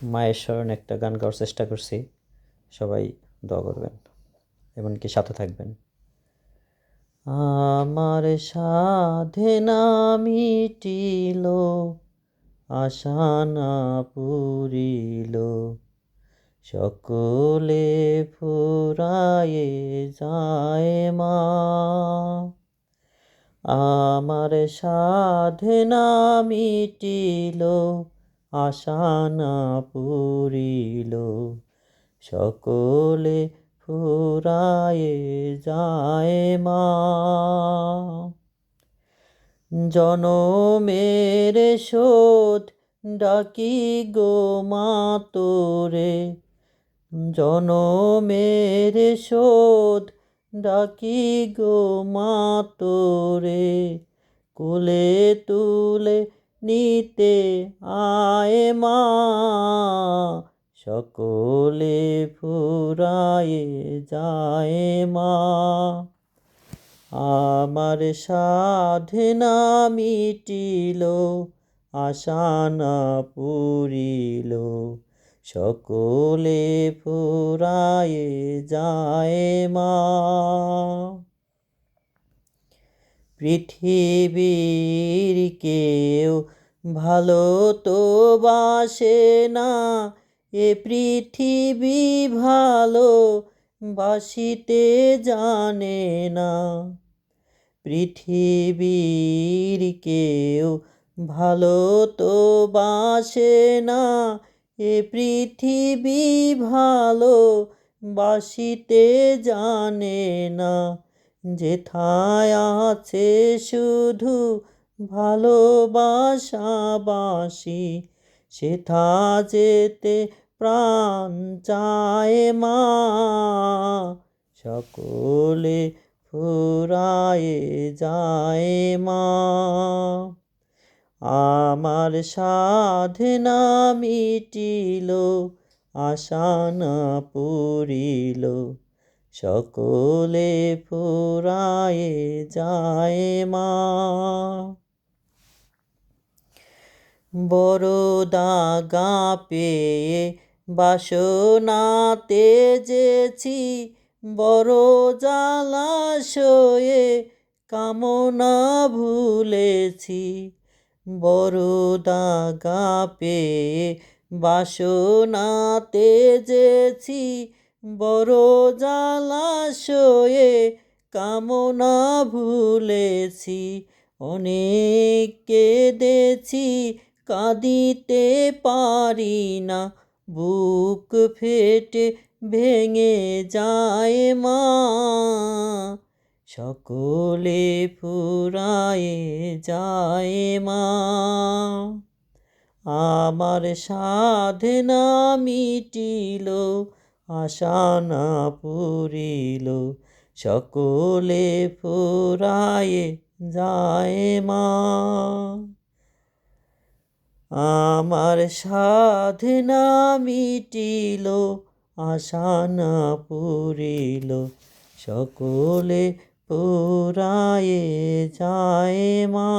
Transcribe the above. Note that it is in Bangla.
মায়ের স্মরণে একটা গান গাওয়ার চেষ্টা করছি। সবাই দোয়া করবেন, এমনকি সাথে থাকবেন। আমার সাধনা মিটিল, আশা না পুরিল, সকলে ফুরায়ে যায় মা। আমার সাধনা মিটিল, আশা না পুরিল, সকলে ফুরায়ে যায় মা। জনমের শোধ ডাকি গো মা তোরে, জনমের শোধ ডাকি গো মা তোরে, কোলে তুলে নিতে আয় মা, সকলে ফুরায়ে যায় মা। আমার সাধনা মিটিল, আশা না পুরিল, সকলে ফুরায়ে যায় মা। পৃথিবীর কেউ ভালো তো বাসে না, এ পৃথিবী ভালো বাসিতে জানে না। পৃথিবীর কেউ ভালো তো বাসে না, এ পৃথিবী ভালো বাসিতে জানে না। যেথায় আছে শুধু ভালোবাসাবাসি, সেথা যেতে প্রাণ চায় মা, সকলে ফুরায়ে যায় মা। আমার সাধনা মিটিল, আশা না পুরিল, সকলে ফুরায়ে যায় মা। বড় দাগা পেয়ে বাসনাতে যেছি, বড় জলাশয়ে কামনা ভুলেছি। বড় দাগা পেয়ে বাসনাতে যেছি, বড় জলাশয়ে কামনা ভুলেছি। অনেক কেঁদেছি, কাঁদিতে পারি না, বুক ফেটে ভেঙে যায় মা, সকলে ফুরায়ে যায় মা। আমার সাধনা মিটিল, আশা না পুরিল, সকলে ফুরায়ে যায় মা। আমার সাধনা মিটিল, আশা না পুরিল, সকলে ফুরায়ে যায় মা।